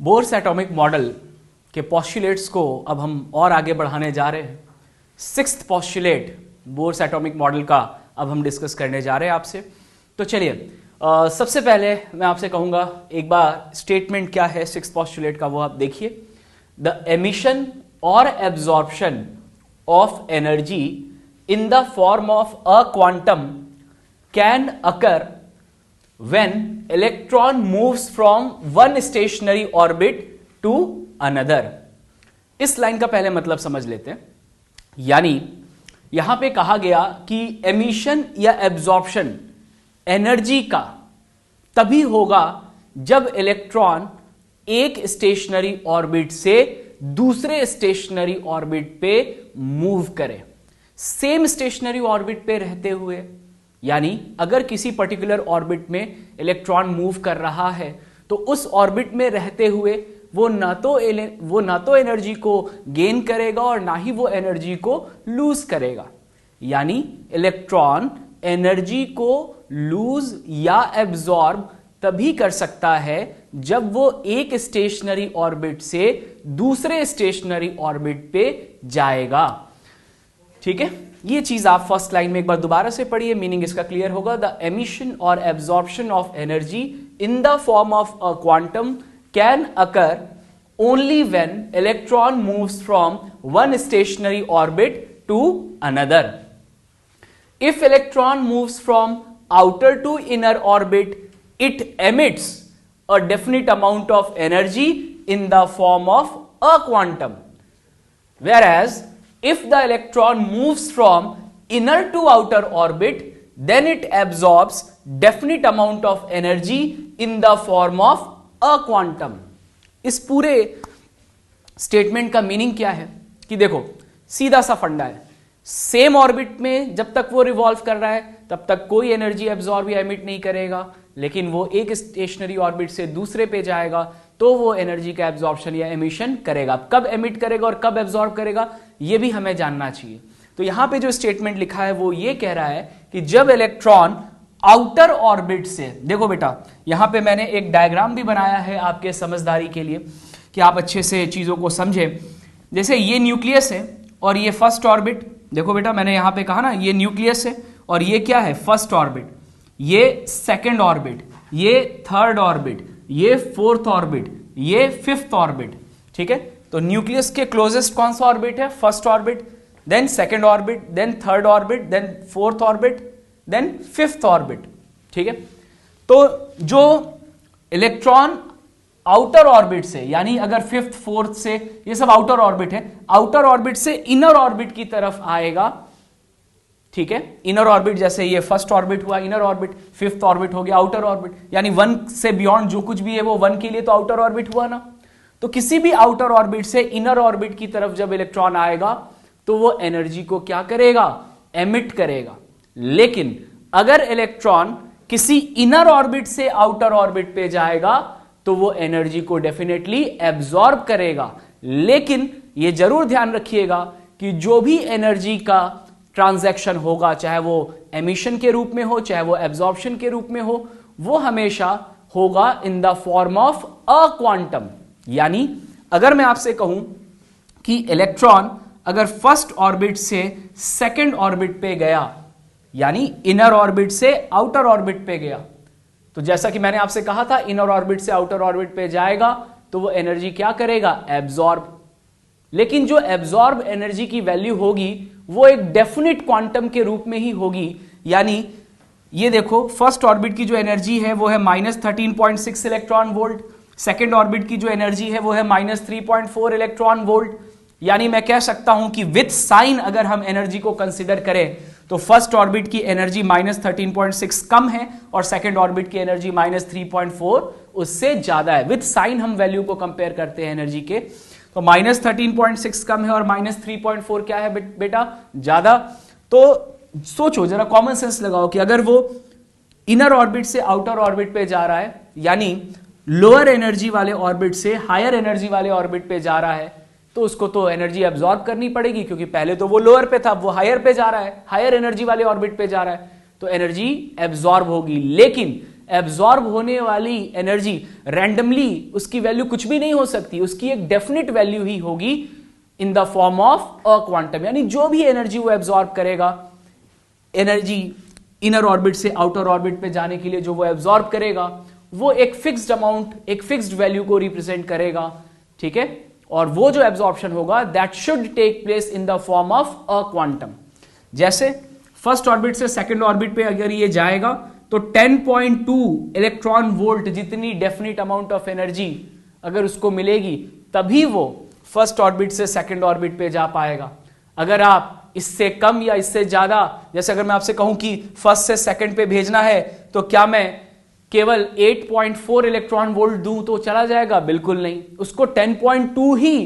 Bohr's atomic model के postulates को अब हम और आगे बढ़ाने जा रहे हैं। Sixth postulate Bohr's atomic model का अब हम डिस्कस करने जा रहे हैं आपसे। तो चलिए सबसे पहले मैं आपसे कहूँगा एक बार स्टेटमेंट क्या है सिक्स्थ पॉस्टुलेट का, वो आप देखिए। द एमिशन और absorption of energy in the form of a quantum can occur when electron moves from one stationary orbit to another। इस लाइन का पहले मतलब समझ लेते हैं। यानी यहां पे कहा गया कि एमिशन या एब्जॉर्प्शन एनर्जी का तभी होगा जब इलेक्ट्रॉन एक स्टेशनरी ऑर्बिट से दूसरे स्टेशनरी ऑर्बिट पे मूव करे, सेम स्टेशनरी ऑर्बिट पे रहते हुए। यानी अगर किसी पर्टिकुलर ऑर्बिट में इलेक्ट्रॉन मूव कर रहा है तो उस ऑर्बिट में रहते हुए वो ना तो एनर्जी को गेन करेगा और ना ही वो एनर्जी को लूज करेगा। यानी इलेक्ट्रॉन एनर्जी को लूज या एब्जॉर्ब तभी कर सकता है जब वो एक स्टेशनरी ऑर्बिट से दूसरे स्टेशनरी ऑर्बिट पे जाएगा। ठीक है, ये चीज आप फर्स्ट लाइन में एक बार दोबारा से पढ़िए, मीनिंग इसका क्लियर होगा। द एमिशन और absorption of energy in the form of a quantum can occur only when electron moves from one stationary orbit to another. If electron moves from outer to inner orbit it emits a definite amount of energy in the form of a quantum, whereas if the electron moves from inner to outer orbit then it absorbs definite amount of energy in the form of a quantum। इस पूरे statement का meaning क्या है कि देखो सीधा सा फंडा है, सेम ऑर्बिट में जब तक वो रिवॉल्व कर रहा है तब तक कोई एनर्जी एब्जॉर्ब या एमिट नहीं करेगा, लेकिन वो एक स्टेशनरी ऑर्बिट से दूसरे पे जाएगा तो वो एनर्जी का एब्जॉर्प्शन या एमिशन करेगा। कब एमिट करेगा और कब एब्जॉर्ब करेगा ये भी हमें जानना चाहिए। तो यहां पे जो स्टेटमेंट लिखा है वो ये कह रहा है कि जब इलेक्ट्रॉन आउटर ऑर्बिट से, देखो बेटा यहां पे मैंने एक डायग्राम भी बनाया है आपके समझदारी के लिए कि आप अच्छे से चीजों को समझे। जैसे ये न्यूक्लियस है और ये फर्स्ट ऑर्बिट, देखो बेटा मैंने यहां पे कहा ना ये न्यूक्लियस है और ये क्या है फर्स्ट ऑर्बिट, ये सेकेंड ऑर्बिट, ये थर्ड ऑर्बिट, ये फोर्थ ऑर्बिट, ये फिफ्थ ऑर्बिट। ठीक है, तो न्यूक्लियस के क्लोजेस्ट कौन सा ऑर्बिट है? First orbit, then second orbit, then third orbit, then fourth orbit, then fifth orbit. ठीक है, तो जो इलेक्ट्रॉन आउटर ऑर्बिट से, यानी अगर फिफ्थ फोर्थ से, ये सब आउटर ऑर्बिट है, आउटर ऑर्बिट से इनर ऑर्बिट की तरफ आएगा। ठीक है, इनर ऑर्बिट जैसे ये फर्स्ट ऑर्बिट हुआ इनर ऑर्बिट, फिफ्थ ऑर्बिट हो गया आउटर ऑर्बिट, यानी वन से बियॉन्ड जो कुछ भी है वो वन के लिए तो आउटर ऑर्बिट हुआ ना। तो किसी भी आउटर ऑर्बिट से इनर ऑर्बिट की तरफ जब इलेक्ट्रॉन आएगा तो वो एनर्जी को क्या करेगा? एमिट करेगा। लेकिन अगर इलेक्ट्रॉन किसी इनर ऑर्बिट से आउटर ऑर्बिट पे जाएगा तो वो एनर्जी को डेफिनेटली एब्जॉर्ब करेगा। लेकिन ये जरूर ध्यान रखिएगा कि जो भी एनर्जी का ट्रांजैक्शन होगा, चाहे वो एमिशन के रूप में हो चाहे वो एब्जॉर्प्शन के रूप में हो, वो हमेशा होगा इन the form of a quantum. यानी अगर मैं आपसे कहूं कि इलेक्ट्रॉन अगर फर्स्ट ऑर्बिट से सेकंड ऑर्बिट पे गया, यानी इनर ऑर्बिट से आउटर ऑर्बिट पे गया, तो जैसा कि मैंने आपसे कहा था इनर ऑर्बिट से आउटर ऑर्बिट पे जाएगा तो वो एनर्जी क्या करेगा? एब्जॉर्ब। लेकिन जो एब्जॉर्ब एनर्जी की वैल्यू होगी वो एक डेफिनिट क्वांटम के रूप में ही होगी। यानी ये देखो फर्स्ट ऑर्बिट की जो एनर्जी है वो है -13.6 इलेक्ट्रॉन वोल्ट, सेकेंड ऑर्बिट की जो एनर्जी है वो है -3.4 इलेक्ट्रॉन वोल्ट। यानी मैं कह सकता हूं कि विथ साइन अगर हम एनर्जी को कंसिडर करें तो फर्स्ट ऑर्बिट की एनर्जी -13.6 कम है और सेकेंड ऑर्बिट की एनर्जी -3.4 उससे ज्यादा है। विथ साइन हम वैल्यू को कंपेयर करते हैं एनर्जी के, तो -13.6 कम है और -3.4 क्या है बेटा? ज्यादा। तो सोचो जरा, कॉमन सेंस लगाओ कि अगर वो इनर ऑर्बिट से आउटर ऑर्बिट पे जा रहा है, यानी लोअर एनर्जी वाले ऑर्बिट से हायर एनर्जी वाले ऑर्बिट पे जा रहा है, तो उसको तो एनर्जी एब्जॉर्ब करनी पड़ेगी क्योंकि पहले तो वो लोअर पे था, वो हायर पे जा रहा है, हायर एनर्जी वाले ऑर्बिट पे जा रहा है, तो एनर्जी एब्जॉर्ब होगी। लेकिन एब्जॉर्ब होने वाली एनर्जी रैंडमली उसकी वैल्यू कुछ भी नहीं हो सकती, उसकी एक डेफिनेट वैल्यू ही होगी इन the form of a quantum. यानी जो भी एनर्जी वो एब्जॉर्ब करेगा, एनर्जी इनर ऑर्बिट से आउटर ऑर्बिट पे जाने के लिए जो वो एब्जॉर्ब करेगा, वो एक फिक्स्ड अमाउंट, एक फिक्स्ड वैल्यू को रिप्रेजेंट करेगा, ठीक है। और वो जो एब्जॉर्प्शन होगा that should take place in the form of a quantum. जैसे फर्स्ट ऑर्बिट से सेकंड ऑर्बिट पे अगर ये जाएगा तो 10.2 इलेक्ट्रॉन वोल्ट जितनी डेफिनेट अमाउंट ऑफ एनर्जी अगर उसको मिलेगी तभी वो फर्स्ट ऑर्बिट से सेकंड ऑर्बिट पे जा पाएगा। अगर आप इससे कम या इससे ज्यादा, जैसे अगर मैं आपसे कहूं कि फर्स्ट से सेकंड पे भेजना है तो क्या मैं केवल 8.4 इलेक्ट्रॉन वोल्ट दूं तो चला जाएगा? बिल्कुल नहीं, उसको 10.2 ही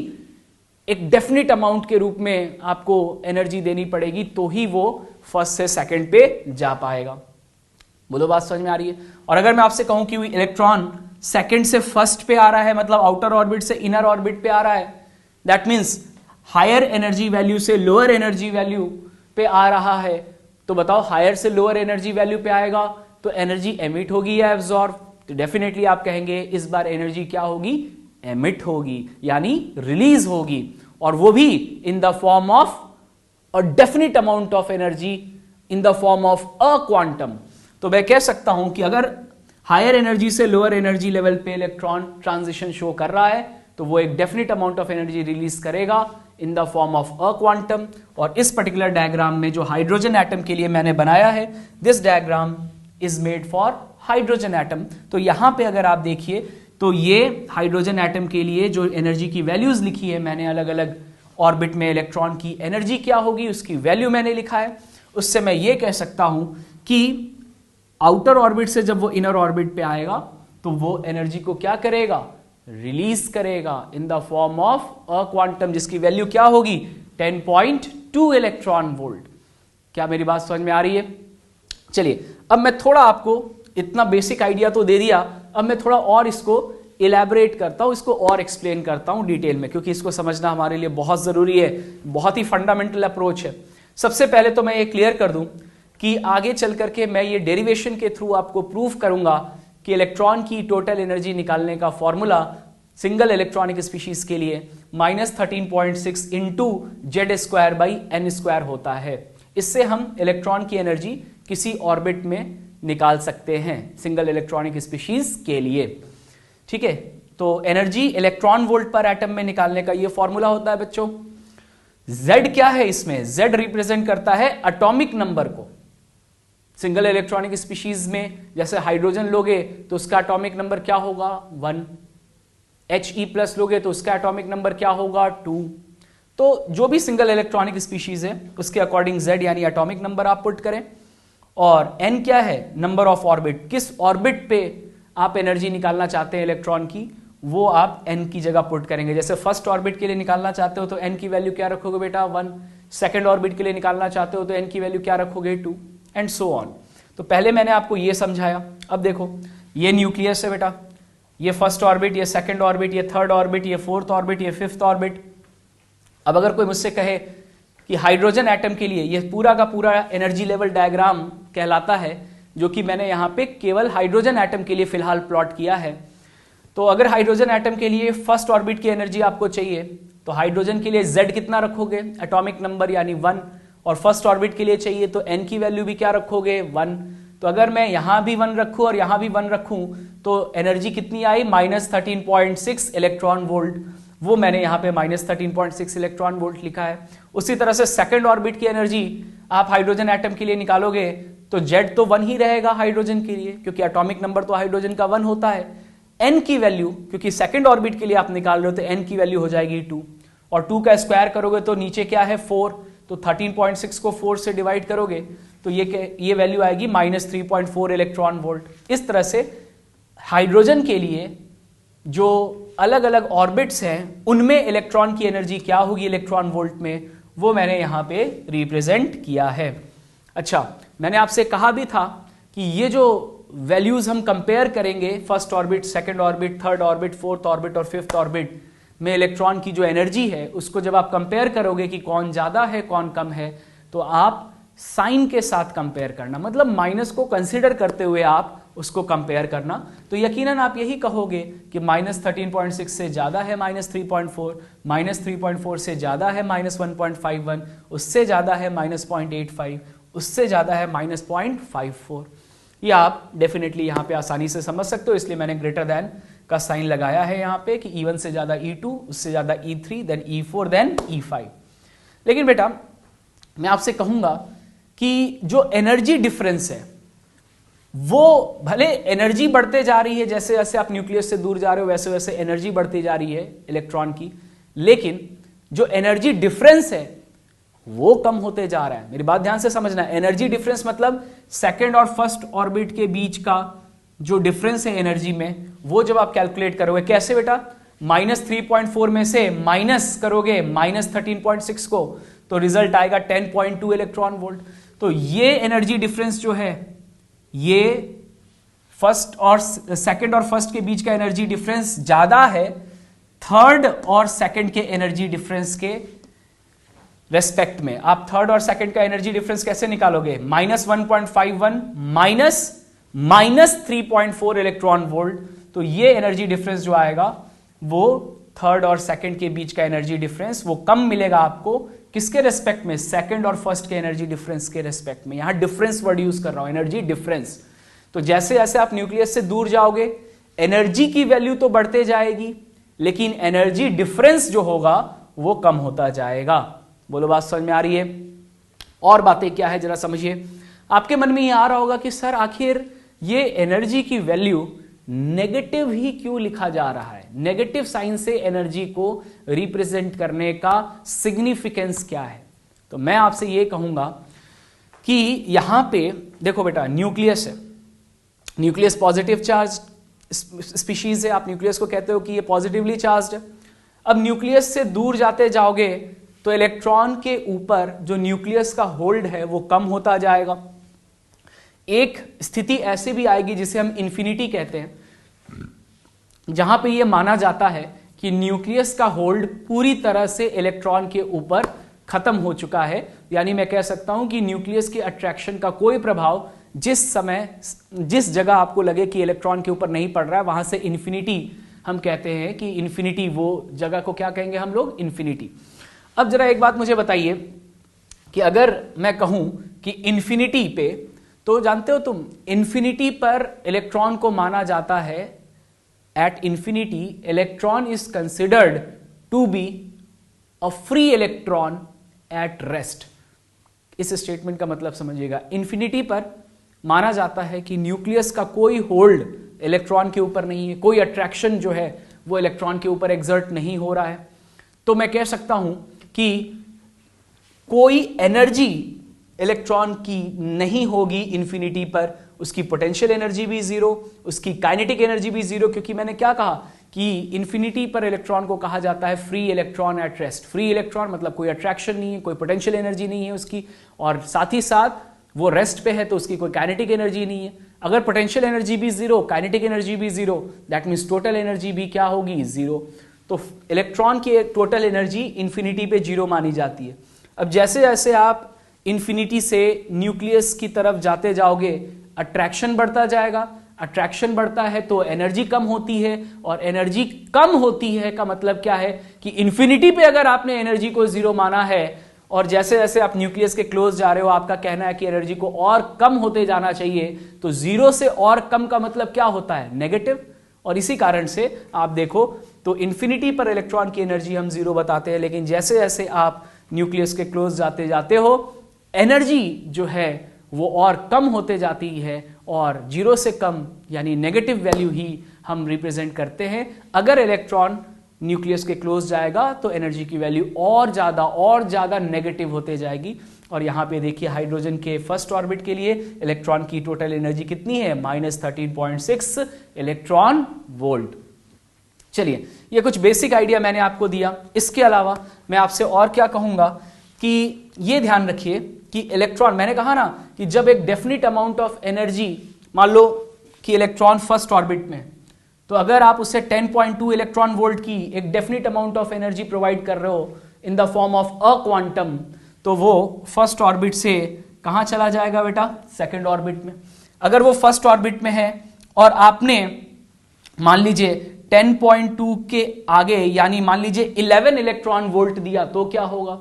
एक डेफिनेट अमाउंट के रूप में आपको एनर्जी देनी पड़ेगी, तो ही वो फर्स्ट से सेकंड पे जा पाएगा। बोलो बात समझ में आ रही है? और अगर मैं आपसे कहूं कि इलेक्ट्रॉन सेकंड से फर्स्ट पे आ रहा है, मतलब आउटर ऑर्बिट से इनर ऑर्बिट पे आ रहा है, that means higher energy value से लोअर एनर्जी वैल्यू पे आ रहा है, तो बताओ हायर से लोअर एनर्जी वैल्यू पे आएगा तो एनर्जी एमिट होगी या एब्जॉर्ब? तो डेफिनेटली आप कहेंगे इस बार एनर्जी क्या होगी? एमिट होगी, यानी रिलीज होगी, और वो भी in the form of a definite amount of energy in the form of a quantum. तो मैं कह सकता हूं कि अगर हायर एनर्जी से लोअर एनर्जी लेवल पे इलेक्ट्रॉन ट्रांजिशन शो कर रहा है तो वो एक definite amount of energy release करेगा in the form of a quantum. और इस पर्टिकुलर डायग्राम में जो हाइड्रोजन एटम के लिए मैंने बनाया है, this diagram is made for hydrogen atom. तो यहां पे अगर आप देखिए तो ये हाइड्रोजन एटम के लिए जो एनर्जी की वैल्यूज लिखी है मैंने, अलग अलग ऑर्बिट में इलेक्ट्रॉन की एनर्जी क्या होगी उसकी वैल्यू मैंने लिखा है। उससे मैं ये कह सकता हूं कि आउटर ऑर्बिट से जब वो इनर ऑर्बिट पे आएगा तो वो एनर्जी को क्या करेगा? रिलीज करेगा in the form of a quantum, जिसकी वैल्यू क्या होगी? 10.2 इलेक्ट्रॉन वोल्ट। क्या मेरी बात समझ में आ रही है? चलिए अब मैं थोड़ा आपको इतना बेसिक आइडिया तो दे दिया, अब मैं थोड़ा और इसको इलैबोरेट करता हूं, इसको और एक्सप्लेन करता हूं डिटेल में, क्योंकि इसको समझना हमारे लिए बहुत जरूरी है, बहुत ही फंडामेंटल अप्रोच है। सबसे पहले तो मैं ये क्लियर कर दूं कि आगे चल करके मैं ये डेरिवेशन के थ्रू आपको प्रूव करूंगा कि इलेक्ट्रॉन की टोटल एनर्जी निकालने का फॉर्मूला सिंगल इलेक्ट्रॉनिक स्पीशीज के लिए -13.6 इंटू Z²/n² होता है। इससे हम इलेक्ट्रॉन की एनर्जी किसी ऑर्बिट में निकाल सकते हैं सिंगल इलेक्ट्रॉनिक स्पीशीज के लिए, ठीक है। तो एनर्जी इलेक्ट्रॉन वोल्ट पर एटम में निकालने का ये फॉर्मूला होता है बच्चों। Z क्या है इसमें? Z रिप्रेजेंट करता है एटॉमिक नंबर को। सिंगल इलेक्ट्रॉनिक स्पीशीज में जैसे हाइड्रोजन लोगे तो उसका एटॉमिक नंबर क्या होगा? 1। He+ लोगे तो उसका एटॉमिक नंबर क्या होगा? 2। तो जो भी सिंगल इलेक्ट्रॉनिक स्पीशीज है उसके अकॉर्डिंग Z यानी एटॉमिक नंबर आप पुट करें, और n क्या है? नंबर ऑफ ऑर्बिट, किस ऑर्बिट पे आप एनर्जी निकालना चाहते हैं इलेक्ट्रॉन की, वो आप n की जगह पुट करेंगे। जैसे फर्स्ट ऑर्बिट के लिए निकालना चाहते हो तो n की वैल्यू क्या रखोगे बेटा? 1। सेकंड ऑर्बिट के लिए निकालना चाहते हो तो n की वैल्यू क्या रखोगे? 2 एंड सो ऑन। तो पहले मैंने आपको ये समझाया। अब देखो ये न्यूक्लियस है बेटा, ये फर्स्ट ऑर्बिट, ये सेकंड ऑर्बिट, ये थर्ड ऑर्बिट, ये फोर्थ ऑर्बिट, ये फिफ्थ ऑर्बिट। अब अगर कोई मुझसे कहे कि हाइड्रोजन एटम के लिए ये पूरा का पूरा एनर्जी लेवल डायग्राम कहलाता है, जो कि मैंने यहाँ पे केवल हाइड्रोजन एटम के लिए फिलहाल प्लॉट किया है। तो अगर हाइड्रोजन एटम के लिए फर्स्ट ऑर्बिट की एनर्जी आपको चाहिए तो हाइड्रोजन के लिए Z कितना रखोगे? एटॉमिक नंबर यानी 1। और फर्स्ट ऑर्बिट के लिए चाहिए तो n की वैल्यू भी क्या रखोगे? 1। तो अगर मैं यहां भी 1 रखूं और यहां भी 1 रखूं तो एनर्जी कितनी आई? -13.6 इलेक्ट्रॉन वोल्ट। वो मैंने यहां पे -13.6 इलेक्ट्रॉन वोल्ट लिखा है। उसी तरह से सेकंड ऑर्बिट की एनर्जी आप हाइड्रोजन एटम के लिए निकालोगे तो Z तो 1 ही रहेगा हाइड्रोजन के लिए, क्योंकि एटॉमिक नंबर तो हाइड्रोजन का 1 होता है। n की वैल्यू, क्योंकि सेकंड ऑर्बिट के लिए आप निकाल रहे हो, तो n की वैल्यू हो जाएगी 2, और 2 का स्क्वायर करोगे तो नीचे क्या है? 4। तो 13.6 को 4 से डिवाइड करोगे तो ये वैल्यू आएगी -3.4 इलेक्ट्रॉन वोल्ट। इस तरह से हाइड्रोजन के लिए जो अलग अलग ऑर्बिट्स हैं उनमें इलेक्ट्रॉन की एनर्जी क्या होगी इलेक्ट्रॉन वोल्ट में, वो मैंने यहां पे रिप्रेजेंट किया है। अच्छा, मैंने आपसे कहा भी था कि ये जो वैल्यूज हम कंपेयर करेंगे first orbit, second orbit, third orbit, fourth orbit और फिफ्थ ऑर्बिट में इलेक्ट्रॉन की जो एनर्जी है उसको जब आप कंपेयर करोगे कि कौन ज्यादा है कौन कम है, तो आप साइन के साथ कंपेयर करना, मतलब माइनस को कंसीडर करते हुए आप उसको कंपेयर करना। तो यकीनन आप यही कहोगे कि -13.6 से ज़्यादा है -3.4, -3.4 से ज़्यादा है -1.51, उससे ज़्यादा है -0.85, उससे ज़्यादा है -0.54। ये आप डेफिनेटली यहाँ पे आसानी से समझ सकते हो, इसलिए मैंने ग्रेटर देन का साइन लगाया है यहाँ पे कि E1 से ज़्यादा E2, उससे ज़्यादा E3, then E4, then E5। लेकिन बेटा मैं आपसे कहूँगा कि जो एनर्जी डिफरेंस है वो भले एनर्जी बढ़ते जा रही है, जैसे जैसे आप न्यूक्लियस से दूर जा रहे हो वैसे वैसे एनर्जी बढ़ती जा रही है इलेक्ट्रॉन की, लेकिन जो एनर्जी डिफरेंस है वो कम होते जा रहा है। मेरी बात ध्यान से समझना, एनर्जी डिफरेंस मतलब सेकंड और फर्स्ट ऑर्बिट के बीच का जो डिफरेंस है एनर्जी में, वो जब आप कैलकुलेट करोगे कैसे बेटा, -3.4 में से माइनस करोगे -13.6 को, तो रिजल्ट आएगा 10.2 इलेक्ट्रॉन वोल्ट। तो ये एनर्जी डिफरेंस जो है, ये फर्स्ट और सेकंड और फर्स्ट के बीच का एनर्जी डिफरेंस ज्यादा है थर्ड और सेकंड के एनर्जी डिफरेंस के रेस्पेक्ट में। आप थर्ड और सेकंड का एनर्जी डिफरेंस कैसे निकालोगे, -1.51 -3.4 इलेक्ट्रॉन वोल्ट। तो ये एनर्जी डिफरेंस जो आएगा वो थर्ड और सेकंड के बीच का एनर्जी डिफरेंस वो कम मिलेगा आपको, किसके रेस्पेक्ट में, सेकंड और फर्स्ट के एनर्जी डिफरेंस के रेस्पेक्ट में। यहां डिफरेंस वर्ड यूज कर रहा हूं, एनर्जी डिफरेंस। तो जैसे जैसे आप न्यूक्लियस से दूर जाओगे एनर्जी की वैल्यू तो बढ़ते जाएगी, लेकिन एनर्जी डिफरेंस जो होगा वो कम होता जाएगा। बोलो बात समझ में आ रही है? और बातें क्या है जरा समझिए। आपके मन में ये आ रहा होगा कि सर आखिर ये एनर्जी की वैल्यू नेगेटिव ही क्यों लिखा जा रहा है, नेगेटिव साइन से एनर्जी को रिप्रेजेंट करने का सिग्निफिकेंस क्या है। तो मैं आपसे ये कहूंगा कि यहां पे देखो बेटा, न्यूक्लियस है, न्यूक्लियस पॉजिटिव चार्ज स्पीशीज है, आप न्यूक्लियस को कहते हो कि ये पॉजिटिवली चार्ज्ड है। अब न्यूक्लियस से दूर जाते जाओगे तो इलेक्ट्रॉन के ऊपर जो न्यूक्लियस का होल्ड है वो कम होता जाएगा। एक स्थिति ऐसे भी आएगी जिसे हम इन्फिनिटी कहते हैं, जहां पे ये माना जाता है कि न्यूक्लियस का होल्ड पूरी तरह से इलेक्ट्रॉन के ऊपर खत्म हो चुका है। यानी मैं कह सकता हूं कि न्यूक्लियस के अट्रैक्शन का कोई प्रभाव जिस समय जिस जगह आपको लगे कि इलेक्ट्रॉन के ऊपर नहीं पड़ रहा है, वहां से इन्फिनिटी हम कहते हैं कि इन्फिनिटी, वो जगह को क्या कहेंगे हम लोग, इन्फिनिटी। अब जरा एक बात मुझे बताइए कि अगर मैं कहूं कि इन्फिनिटी पे, तो जानते हो तुम इन्फिनिटी पर इलेक्ट्रॉन को माना जाता है, at infinity electron is considered to be a free electron at rest. इस स्टेटमेंट का मतलब समझिएगा, इन्फिनिटी पर माना जाता है कि न्यूक्लियस का कोई होल्ड इलेक्ट्रॉन के ऊपर नहीं है, कोई अट्रैक्शन जो है वो इलेक्ट्रॉन के ऊपर एक्सर्ट नहीं हो रहा है। तो मैं कह सकता हूं कि कोई एनर्जी इलेक्ट्रॉन की नहीं होगी इन्फिनिटी पर, उसकी पोटेंशियल एनर्जी भी जीरो, उसकी काइनेटिक एनर्जी भी जीरो, क्योंकि मैंने क्या कहा कि इन्फिनिटी पर इलेक्ट्रॉन को कहा जाता है free electron at rest. Free electron मतलब कोई अट्रैक्शन नहीं है, कोई पोटेंशियल एनर्जी नहीं है उसकी, और साथ ही साथ वो रेस्ट पे है तो उसकी कोई काइनेटिक एनर्जी नहीं है। अगर पोटेंशियल एनर्जी भी जीरो, काइनेटिक एनर्जी भी zero, that means total energy भी क्या होगी, जीरो। तो इलेक्ट्रॉन की टोटल एनर्जी इन्फिनिटी पे जीरो मानी जाती है। अब जैसे जैसे आप इन्फिनिटी से न्यूक्लियस की तरफ जाते जाओगे अट्रैक्शन बढ़ता जाएगा, अट्रैक्शन बढ़ता है तो एनर्जी कम होती है, और एनर्जी कम होती है का मतलब क्या है कि इन्फिनिटी पे अगर आपने एनर्जी को जीरो माना है और जैसे जैसे आप न्यूक्लियस के क्लोज जा रहे हो आपका कहना है कि एनर्जी को और कम होते जाना चाहिए, तो जीरो से और कम का मतलब क्या होता है, नेगेटिव। और इसी कारण से आप देखो तो इन्फिनिटी पर इलेक्ट्रॉन की एनर्जी हम जीरो बताते हैं, लेकिन जैसे जैसे आप न्यूक्लियस के क्लोज जाते जाते हो एनर्जी जो है वो और कम होते जाती है, और जीरो से कम यानी नेगेटिव वैल्यू ही हम रिप्रेजेंट करते हैं। अगर इलेक्ट्रॉन न्यूक्लियस के क्लोज जाएगा तो एनर्जी की वैल्यू और ज्यादा नेगेटिव होते जाएगी। और यहां पे देखिए हाइड्रोजन के फर्स्ट ऑर्बिट के लिए इलेक्ट्रॉन की टोटल एनर्जी कितनी है, -13.6 इलेक्ट्रॉन वोल्ट। चलिए, ये कुछ बेसिक आइडिया मैंने आपको दिया। इसके अलावा मैं आपसे और क्या कहूंगा कि ये ध्यान रखिए कि इलेक्ट्रॉन, मैंने कहा ना कि जब एक डेफिनिट अमाउंट ऑफ एनर्जी, मान लो कि इलेक्ट्रॉन फर्स्ट ऑर्बिट में, तो अगर आप उससे 10.2 इलेक्ट्रॉन वोल्ट की एक definite amount of energy provide कर रहे हो इन the form of a quantum, तो वो फर्स्ट ऑर्बिट से कहां चला जाएगा बेटा, सेकंड ऑर्बिट में। अगर वो फर्स्ट ऑर्बिट में है और आपने मान लीजिए 10.2 के आगे यानी मान लीजिए 11 इलेक्ट्रॉन वोल्ट दिया तो क्या होगा?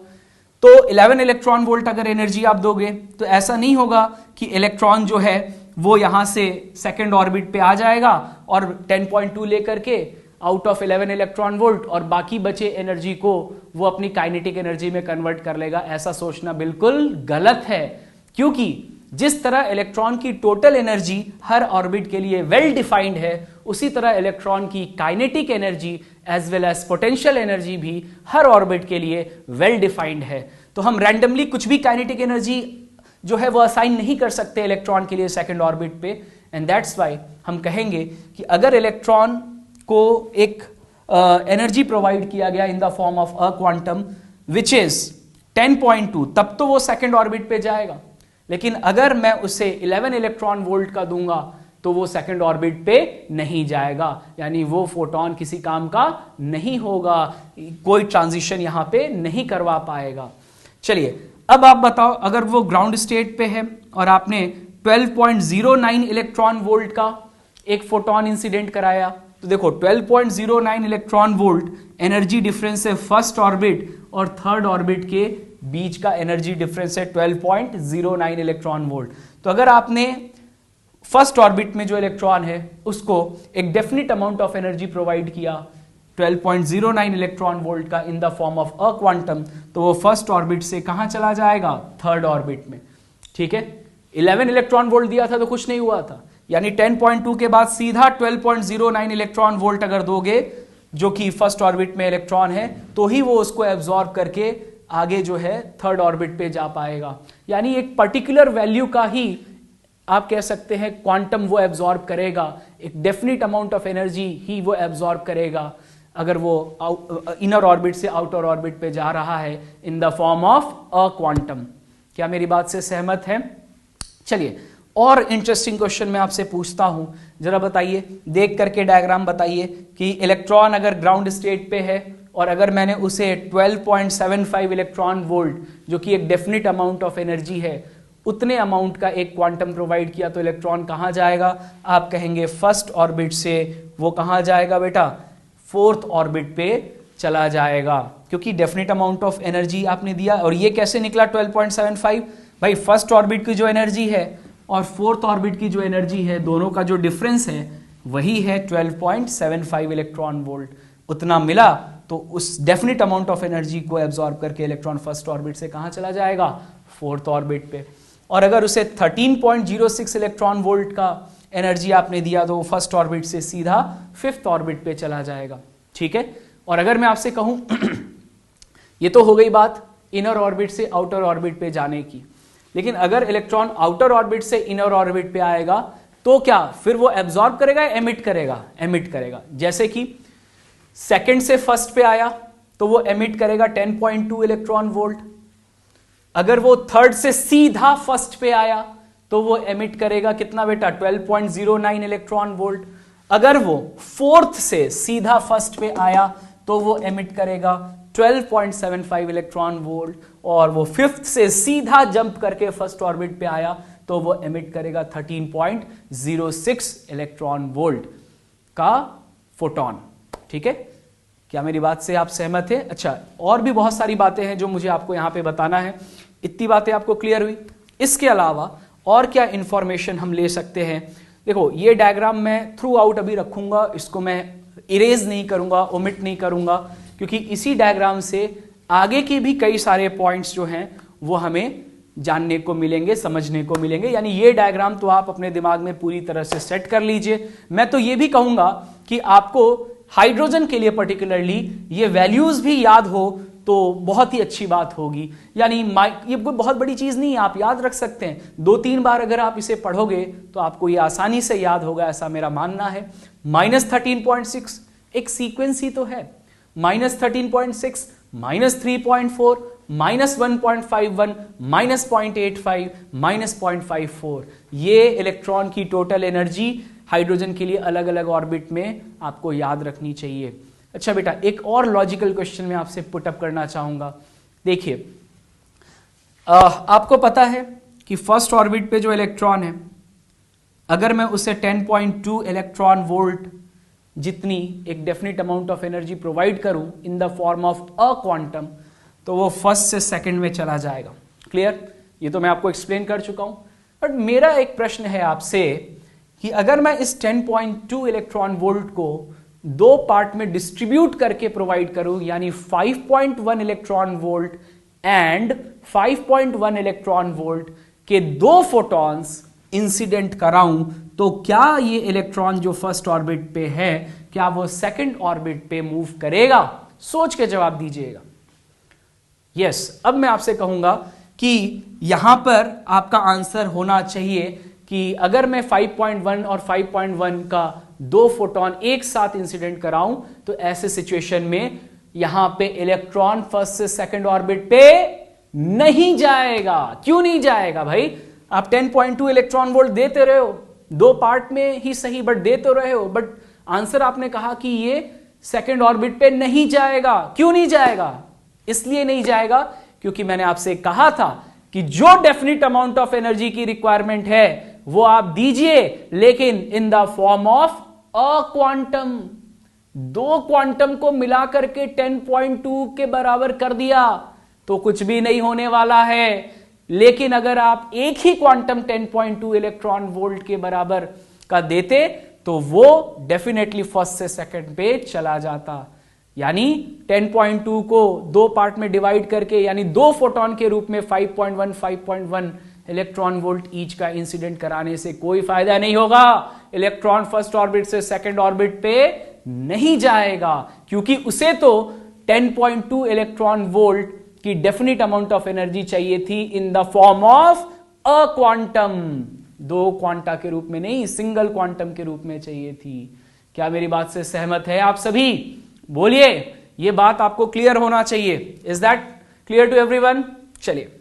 तो 11 इलेक्ट्रॉन वोल्ट अगर एनर्जी आप दोगे तो ऐसा नहीं होगा कि इलेक्ट्रॉन जो है वो यहां से सेकंड ऑर्बिट पे आ जाएगा और 10.2 लेकर के आउट ऑफ 11 इलेक्ट्रॉन वोल्ट और बाकी बचे एनर्जी को वो अपनी काइनेटिक एनर्जी में कन्वर्ट कर लेगा। ऐसा सोचना बिल्कुल गलत है, क्योंकि जिस तरह इलेक्ट्रॉन की टोटल एनर्जी हर ऑर्बिट के लिए वेल डिफाइंड है, उसी तरह इलेक्ट्रॉन की kinetic energy as well as potential energy भी हर ऑर्बिट के लिए वेल डिफाइंड है। तो हम रैंडमली कुछ भी काइनेटिक एनर्जी जो है वो असाइन नहीं कर सकते इलेक्ट्रॉन के लिए सेकंड ऑर्बिट पे। एंड दैट्स वाई हम कहेंगे कि अगर इलेक्ट्रॉन को एक एनर्जी प्रोवाइड किया गया इन the form of a quantum which is 10.2, तब तो वो सेकंड ऑर्बिट पे जाएगा। लेकिन अगर मैं उसे 11 इलेक्ट्रॉन वोल्ट का दूंगा तो वो सेकंड ऑर्बिट पे नहीं जाएगा, यानी वो फोटोन किसी काम का नहीं होगा, कोई ट्रांजिशन यहां पे नहीं करवा पाएगा। चलिए अब आप बताओ, अगर वो ग्राउंड स्टेट पे है और आपने 12.09 इलेक्ट्रॉन वोल्ट का एक फोटोन इंसिडेंट कराया, तो देखो 12.09 इलेक्ट्रॉन वोल्ट एनर्जी डिफरेंस है फर्स्ट ऑर्बिट और थर्ड ऑर्बिट के बीच का एनर्जी डिफरेंस है 12.09 इलेक्ट्रॉन वोल्ट। तो अगर आपने फर्स्ट ऑर्बिट में जो इलेक्ट्रॉन है उसको एक definite amount of energy provide किया 12.09 इलेक्ट्रॉन वोल्ट का इन the form of a quantum, तो वो फर्स्ट ऑर्बिट से कहां चला जाएगा? थर्ड ऑर्बिट में। ठीक है, 11 इलेक्ट्रॉन वोल्ट दिया था तो कुछ नहीं हुआ था, यानी 10.2 के बाद सीधा 12.09 इलेक्ट्रॉन वोल्ट अगर दोगे जो कि फर्स्ट ऑर्बिट में इलेक्ट्रॉन है, तो ही वो उसको एब्जॉर्ब करके आगे जो है थर्ड ऑर्बिट पे जा पाएगा। यानी एक पर्टिकुलर वैल्यू का ही आप कह सकते हैं क्वांटम वो एब्जॉर्ब करेगा, एक डेफिनिट अमाउंट ऑफ एनर्जी ही वो एब्जॉर्ब करेगा अगर वो इनर ऑर्बिट से आउटर ऑर्बिट पे जा रहा है इन the form of a quantum. क्या मेरी बात से सहमत है? चलिए और इंटरेस्टिंग क्वेश्चन मैं आपसे पूछता हूं, जरा बताइए, देख करके डायग्राम बताइए कि इलेक्ट्रॉन अगर ग्राउंड स्टेट पे है और अगर मैंने उसे 12.75 इलेक्ट्रॉन वोल्ट जो कि एक डेफिनिट अमाउंट ऑफ एनर्जी है उतने अमाउंट का एक क्वांटम प्रोवाइड किया, तो इलेक्ट्रॉन कहां जाएगा? आप कहेंगे फर्स्ट ऑर्बिट से वो कहां जाएगा बेटा? फोर्थ ऑर्बिट पे चला जाएगा, क्योंकि डेफिनिट अमाउंट ऑफ एनर्जी आपने दिया। और ये कैसे निकला 12.75? भाई फर्स्ट ऑर्बिट की जो एनर्जी है और फोर्थ ऑर्बिट की जो एनर्जी है, दोनों का जो डिफरेंस है वही है 12.75 इलेक्ट्रॉन वोल्ट। उतना मिला तो उस डेफिनिट अमाउंट ऑफ एनर्जी को एब्जॉर्ब करके इलेक्ट्रॉन फर्स्ट ऑर्बिट से कहां चला जाएगा? फोर्थ ऑर्बिट पे। और अगर उसे 13.06 इलेक्ट्रॉन वोल्ट का एनर्जी आपने दिया तो वो फर्स्ट ऑर्बिट से सीधा फिफ्थ ऑर्बिट पे चला जाएगा। ठीक है, और अगर मैं आपसे कहूं ये तो हो गई बात इनर ऑर्बिट से आउटर ऑर्बिट पे जाने की, लेकिन अगर इलेक्ट्रॉन आउटर ऑर्बिट से इनर ऑर्बिट पे आएगा तो क्या फिर वो एब्जॉर्ब करेगा या एमिट करेगा? एमिट करेगा। जैसे कि सेकंड से फर्स्ट पे आया तो वो एमिट करेगा 10.2 इलेक्ट्रॉन वोल्ट। अगर वो थर्ड से सीधा फर्स्ट पे आया तो वो एमिट करेगा कितना बेटा? 12.09 इलेक्ट्रॉन वोल्ट। अगर वो फोर्थ से सीधा फर्स्ट पे आया तो वो एमिट करेगा 12.75 इलेक्ट्रॉन वोल्ट। और वो फिफ्थ से सीधा जंप करके फर्स्ट ऑर्बिट पे आया तो वो एमिट करेगा 13.06 इलेक्ट्रॉन वोल्ट का फोटोन। ठीक है, क्या मेरी बात से आप सहमत हैं? अच्छा, और भी बहुत सारी बातें हैं जो मुझे आपको यहां पे बताना है। इतनी बातें आपको क्लियर हुई? इसके अलावा और क्या इंफॉर्मेशन हम ले सकते हैं? देखो ये डायग्राम मैं थ्रू आउट अभी रखूंगा, इसको मैं इरेज नहीं करूंगा, ओमिट नहीं करूंगा, क्योंकि इसी डायग्राम से आगे के भी कई सारे पॉइंट्स जो हैं वो हमें जानने को मिलेंगे, समझने को मिलेंगे। यानी ये डायग्राम तो आप अपने दिमाग में पूरी तरह से सेट कर लीजिए। मैं तो ये भी कहूंगा कि आपको हाइड्रोजन के लिए पर्टिकुलरली ये वैल्यूज भी याद हो तो बहुत ही अच्छी बात होगी। यानी ये कोई बहुत बड़ी चीज नहीं है, आप याद रख सकते हैं। 2-3 बार अगर आप इसे पढ़ोगे तो आपको ये आसानी से याद होगा, ऐसा मेरा मानना है। -13.6 एक सीक्वेंस ही तो है। -13.6, -3.4, -1.51, -0.85, -0.54, ये इलेक्ट्रॉन की टोटल एनर्जी हाइड्रोजन के लिए अलग अलग ऑर्बिट में आपको याद रखनी चाहिए। अच्छा बेटा, एक और लॉजिकल क्वेश्चन मैं आपसे पुटअप करना चाहूंगा। देखिए आपको पता है कि फर्स्ट ऑर्बिट पे जो इलेक्ट्रॉन है अगर मैं उसे 10.2 इलेक्ट्रॉन वोल्ट जितनी एक definite amount of energy provide करूं in the form of a quantum, तो वो फर्स्ट से सेकंड में चला जाएगा। क्लियर? ये तो मैं आपको एक्सप्लेन कर चुका हूं। बट मेरा एक प्रश्न है आपसे कि अगर मैं इस 10.2 इलेक्ट्रॉन वोल्ट को दो पार्ट में डिस्ट्रीब्यूट करके प्रोवाइड करूं, यानी 5.1 electron volt and 5.1 electron volt के दो फोटॉन्स इंसिडेंट कराऊं, तो क्या ये इलेक्ट्रॉन जो फर्स्ट ऑर्बिट पे है, क्या वो सेकंड ऑर्बिट पे मूव करेगा? सोच के जवाब दीजिएगा। यस, अब मैं आपसे कहूंगा कि यहां पर आपका आंसर होना चाहिए कि अगर मैं 5.1 और 5.1 का दो फोटॉन एक साथ इंसिडेंट कराऊं, तो ऐसे सिचुएशन में यहां पे इलेक्ट्रॉन फर्स्ट से सेकंड ऑर्बिट पे नहीं जाएगा। क्यों नहीं जाएगा भाई? आप 10.2 इलेक्ट्रॉन वोल्ट देते रहे हो, दो पार्ट में ही सही बट देते रहे हो, बट आंसर आपने कहा कि ये सेकंड ऑर्बिट पे नहीं जाएगा। क्यों नहीं जाएगा? इसलिए नहीं जाएगा क्योंकि मैंने आपसे कहा था कि जो डेफिनेट अमाउंट ऑफ एनर्जी की रिक्वायरमेंट है वो आप दीजिए, लेकिन इन the form of a quantum. दो क्वांटम को मिलाकर के 10.2 के बराबर कर दिया तो कुछ भी नहीं होने वाला है। लेकिन अगर आप एक ही क्वांटम 10.2 इलेक्ट्रॉन वोल्ट के बराबर का देते तो वो डेफिनेटली फर्स्ट से सेकंड पे चला जाता। यानी 10.2 को दो पार्ट में डिवाइड करके, यानी दो फोटॉन के रूप में 5.1 इलेक्ट्रॉन वोल्ट ईच का इंसिडेंट कराने से कोई फायदा नहीं होगा। इलेक्ट्रॉन फर्स्ट ऑर्बिट से सेकंड ऑर्बिट पे नहीं जाएगा, क्योंकि उसे तो 10.2 इलेक्ट्रॉन वोल्ट की डेफिनेट अमाउंट ऑफ एनर्जी चाहिए थी इन the form of a quantum. दो क्वांटा के रूप में नहीं, सिंगल क्वांटम के रूप में चाहिए थी। क्या मेरी बात से सहमत है आप सभी? बोलिए, ये बात आपको क्लियर होना चाहिए। Is that clear to everyone? चलिए